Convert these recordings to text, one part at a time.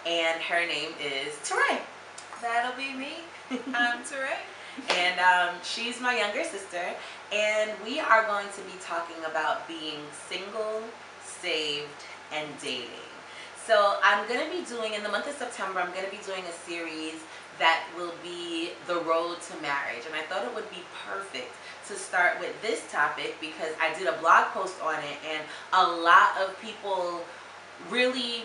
and her name is Teray. That'll be me. I'm Teray. And she's my younger sister, and we are going to be talking about being single, saved, and dating. So I'm going to be doing, in the month of September, I'm going to be doing a series that will be the road to marriage. And I thought it would be perfect to start with this topic because I did a blog post on it, and a lot of people really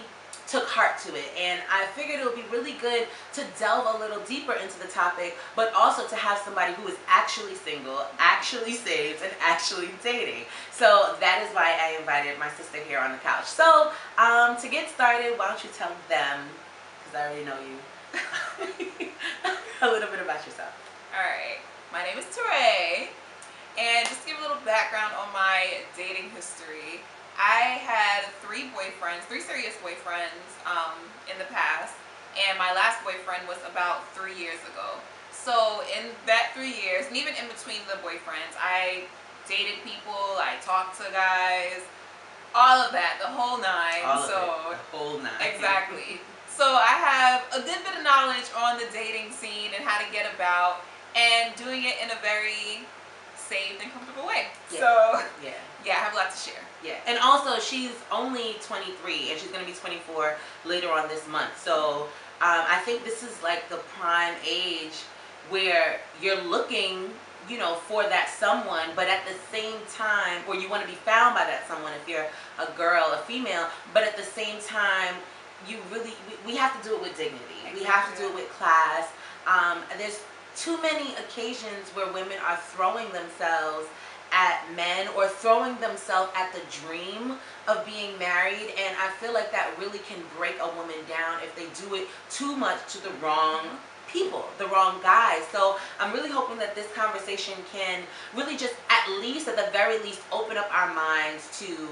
took heart to it, and I figured it would be really good to delve a little deeper into the topic, but also to have somebody who is actually single, actually saved, and actually dating. So that is why I invited my sister here on the couch. So to get started, why don't you tell them, because I already know you, a little bit about yourself. Alright, my name is Teray, and just to give a little background on my dating history, I had three serious boyfriends in the past, and my last boyfriend was about 3 years ago. So in that 3 years, and even in between the boyfriends, I dated people, I talked to guys, all of that, the whole nine. The whole nine. Exactly. So I have a good bit of knowledge on the dating scene and how to get about, and doing it in a very saved and comfortable way. Yeah. So yeah, I have a lot to share. Yeah, and also she's only 23 and she's going to be 24 later on this month. So I think this is like the prime age where you're looking, you know, for that someone, but at the same time, or you want to be found by that someone if you're a girl, a female, but at the same time, you really, we have to do it with dignity. Exactly. We have to do it with class. There's too many occasions where women are throwing themselves at men or throwing themselves at the dream of being married, and I feel like that really can break a woman down if they do it too much to the wrong people, the wrong guys. So I'm really hoping that this conversation can really just at the very least open up our minds to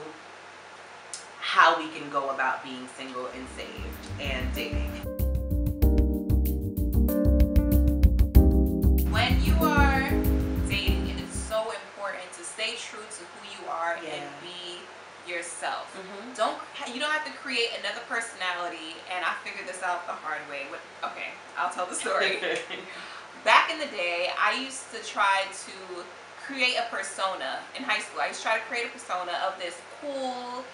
how we can go about being single and saved and dating. When you are dating, it is so important to stay true to who you are and be yourself. You don't have to create another personality, and I figured this out the hard way. Okay, I'll tell the story. Back in the day, I used to try to create a persona in high school. I used to try to create a persona of this cool,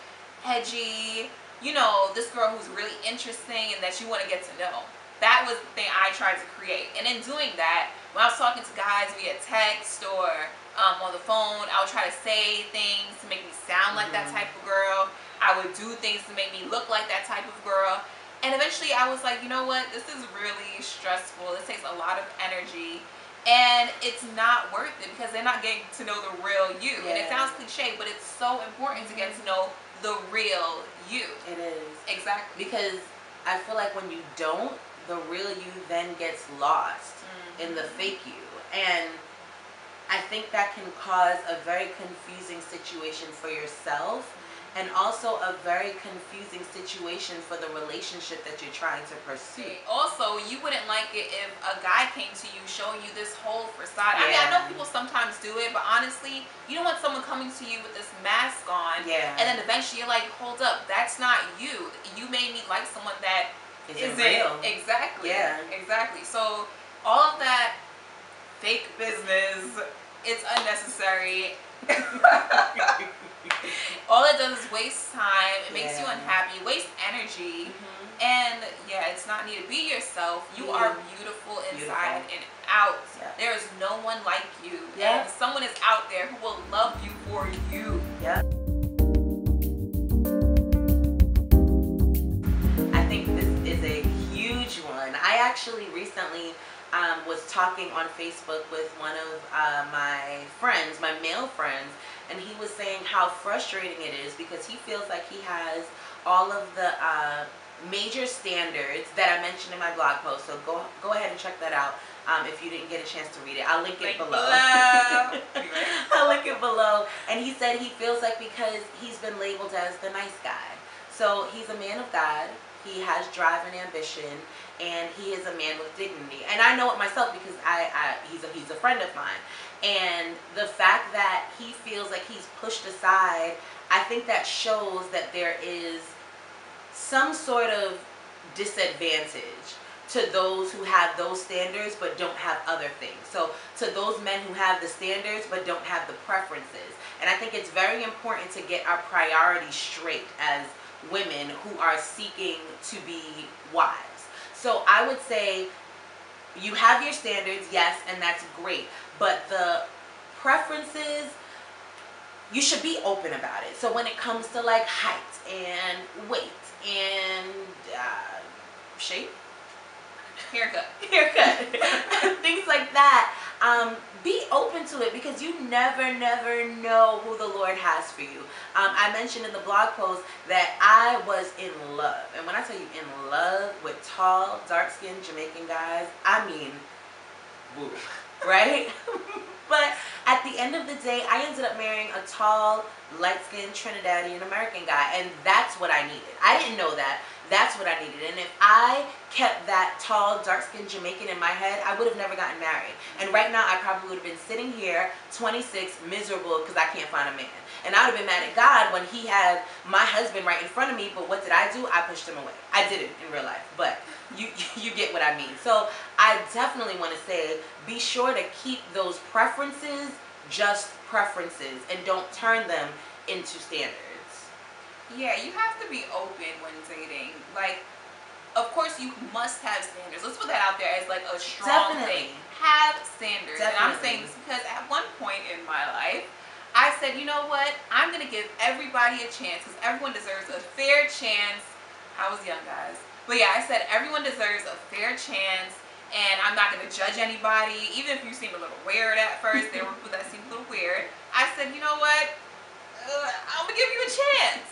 edgy, you know, this girl who's really interesting and that you want to get to know. That was the thing I tried to create. And in doing that, when I was talking to guys via text or on the phone, I would try to say things to make me sound like that type of girl. I would do things to make me look like that type of girl. And eventually I was like, you know what? This is really stressful. This takes a lot of energy. And it's not worth it because they're not getting to know the real you. And it sounds cliche, but it's so important to get to know the real you. It is. Exactly. Because I feel like when you don't, the real you then gets lost in the fake you. And I think that can cause a very confusing situation for yourself, and also a very confusing situation for the relationship that you're trying to pursue. Also, you wouldn't like it if a guy came to you showing you this whole facade. I mean, I know people sometimes do it, but honestly, you don't want someone coming to you with this mask on, and then eventually you're like, hold up, that's not you. You made me like someone that isn't real. Exactly. Yeah. Exactly. So all of that fake business, it's unnecessary. All it does is waste time. It makes you unhappy, waste energy, and it's not needed. Be yourself. You are beautiful inside and out. There is no one like you, and someone is out there who will love you for you. I think this is a huge one. I actually recently was talking on Facebook with one of my friends, my male friends, and he was saying how frustrating it is because he feels like he has all of the major standards that I mentioned in my blog post. So go ahead and check that out if you didn't get a chance to read it. I'll link it below. I'll link it below. And he said he feels like because he's been labeled as the nice guy. So he's a man of God. He has drive and ambition, and he is a man with dignity. And I know it myself because he's a friend of mine. And the fact that he feels like he's pushed aside, I think that shows that there is some sort of disadvantage to those who have those standards but don't have other things. So to those men who have the standards but don't have the preferences. And I think it's very important to get our priorities straight as women who are seeking to be wives. So I would say you have your standards, yes, and that's great. But the preferences, you should be open about it. So when it comes to like height and weight and shape, haircut, things like that, be open to it, because you never know who the Lord has for you. I mentioned in the blog post that I was in love, and when I tell you in love with tall, dark-skinned Jamaican guys, I mean, woo, right? But at the end of the day, I ended up marrying a tall, light-skinned Trinidadian American guy, and that's what I needed. I didn't know that. That's what I needed. And if I kept that tall, dark-skinned Jamaican in my head, I would have never gotten married. And right now, I probably would have been sitting here, 26, miserable because I can't find a man. And I would have been mad at God when he had my husband right in front of me, but what did I do? I pushed him away. I didn't in real life, but you get what I mean. So I definitely want to say, be sure to keep those preferences just preferences and don't turn them into standards. Yeah, you have to be open when dating. Like, of course, you must have standards. Let's put that out there as like a strong thing. Have standards. Definitely. And I'm saying this because at one point in my life, I said, you know what? I'm going to give everybody a chance because everyone deserves a fair chance. I was young, guys. But yeah, I said everyone deserves a fair chance, and I'm not going to judge anybody. Even if you seem a little weird at first, there were people that seemed a little weird. I said, you know what? I'm going to give you a chance.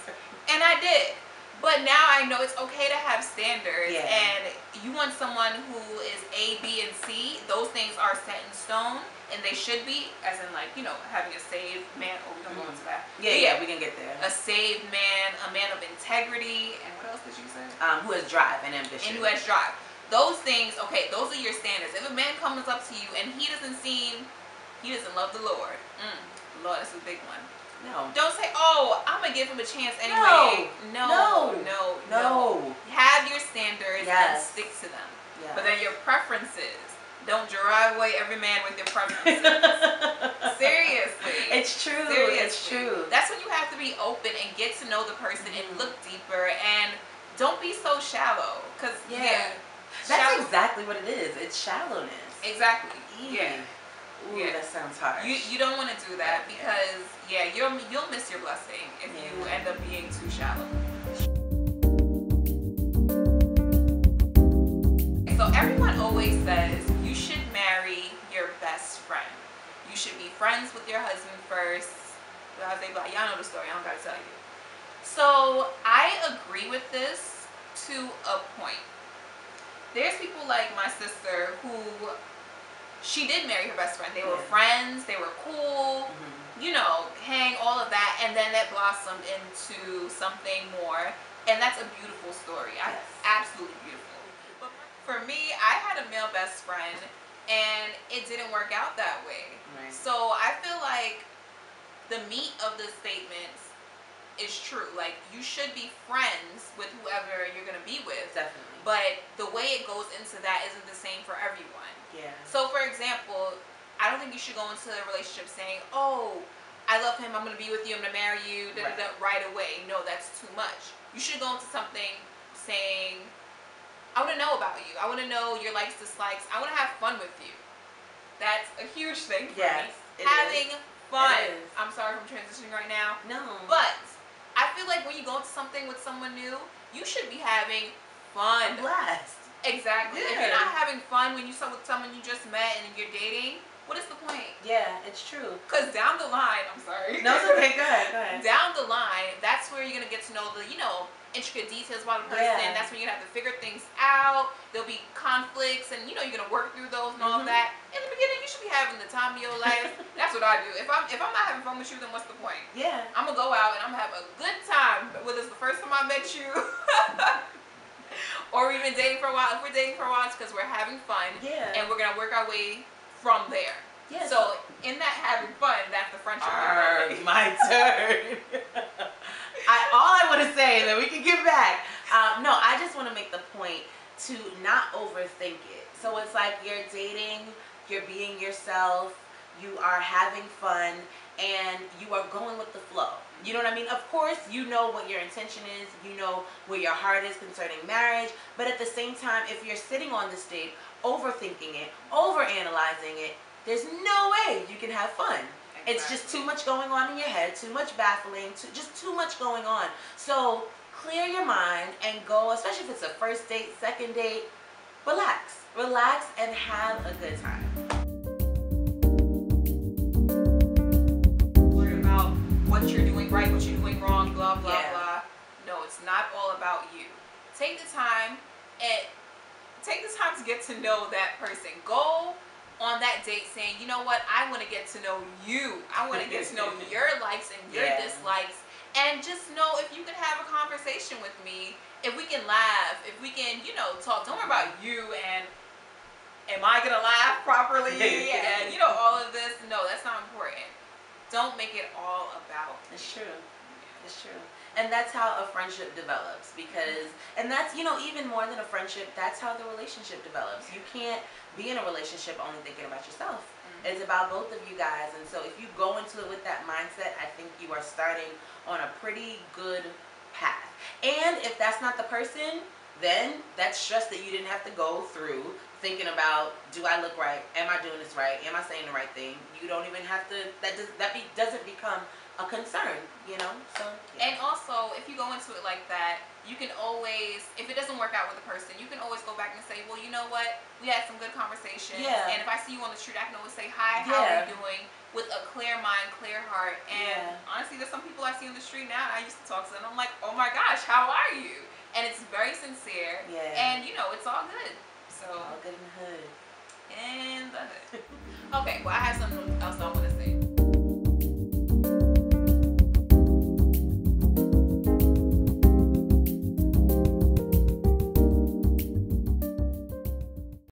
And I did. But now I know it's okay to have standards. Yeah. And you want someone who is A, B, and C. Those things are set in stone. And they should be, as in like, you know, having a saved man. Oh, we don't go into that. Yeah, we can get there. A saved man, a man of integrity. And what else did you say? Who has drive and ambition. And who has drive. Those things, okay, those are your standards. If a man comes up to you and he doesn't love the Lord. Lord, that's a big one. No. Don't say, oh, I'm going to give him a chance anyway. No. Have your standards and stick to them. Yes. But then your preferences. Don't drive away every man with your preferences. Seriously. It's true. Seriously. It's true. That's when you have to be open and get to know the person and look deeper. And don't be so shallow. Because, that's exactly what it is. It's shallowness. Exactly. Yeah. Ooh, that sounds harsh. You don't want to do that because you'll miss your blessing if you end up being too shallow. So everyone always says you should marry your best friend. You should be friends with your husband first. Y'all know the story. I don't gotta tell you. So I agree with this to a point. There's people like my sister who. She did marry her best friend. They were friends. They were cool. You know, hang, all of that. And then that blossomed into something more. And that's a beautiful story. Absolutely beautiful. But for me, I had a male best friend. And it didn't work out that way. Right. So I feel like the meat of the statements is true. Like, you should be friends with whoever you're going to be with. Definitely. But the way it goes into that isn't the same for everyone. Yeah. So, for example, I don't think you should go into a relationship saying, oh, I love him, I'm going to be with you, I'm going to marry you, right away. No, that's too much. You should go into something saying, I want to know about you. I want to know your likes, dislikes. I want to have fun with you. That's a huge thing for me. Having fun. I'm sorry if I'm transitioning right now. No. But I feel like when you go into something with someone new, you should be having fun. A blast. Exactly. Yeah. If you're not having fun when you're with someone you just met and you're dating, what is the point? Yeah, it's true. Because down the line, I'm sorry. No, it's okay. Go ahead. Down the line, that's where you're going to get to know the, intricate details about a person. Yeah. That's when you're going to have to figure things out. There'll be conflicts and, you're going to work through those and all of that. In the beginning, you should be having the time of your life. That's what I do. If I'm not having fun with you, then what's the point? Yeah. I'm going to go out and I'm going to have a good time. Whether it's the first time I met you or we've been dating for a while. If we're dating for a while, it's because we're having fun. Yeah. And we're going to work our way from there. Yeah. So, in that having fun, that's the friendship. My turn. All I want to say, and then we can get back. No, I just want to make the point point to not overthink it. So it's like you're dating, you're being yourself, you are having fun, and you are going with the flow. You know what I mean? Of course, you know what your intention is, you know where your heart is concerning marriage, but at the same time, if you're sitting on this date, overthinking it, overanalyzing it, there's no way you can have fun. Exactly. It's just too much going on in your head, too much baffling, just too much going on. So clear your mind and go, especially if it's a first date, second date, relax. Relax and have a good time. Worry about what you're doing right, what you're doing wrong, blah, blah, blah. No, it's not all about you. Take the time to get to know that person. Go on that date saying, you know what, I want to get to know you. I want to get to know your likes and your dislikes. And just know if you can have a conversation with me, if we can laugh, if we can, you know, talk. Don't worry about you and am I going to laugh properly and, you know, all of this. No, that's not important. Don't make it all about. It's true. It's true. And that's how a friendship develops, because, and that's, you know, even more than a friendship, that's how the relationship develops. You can't be in a relationship only thinking about yourself. It's about both of you guys. And so if you go into it with that mindset, I think you are starting on a pretty good path. And if that's not the person, then that's stress that you didn't have to go through thinking about, do I look right? Am I doing this right? Am I saying the right thing? You don't even have to, doesn't become a concern, you know? So And also, if you go into it like that, you can always, if it doesn't work out with the person, you can always go back and say, well, you know what, we had some good conversations, and if I see you on the street, I can always say, hi, how are you doing, with a clear mind, clear heart. And honestly, there's some people I see on the street now, and I used to talk to them, I'm like, oh my gosh, how are you? And it's very sincere, and you know, it's all good. So all good in the hood. In the hood. Okay, well, I have something else I want to say.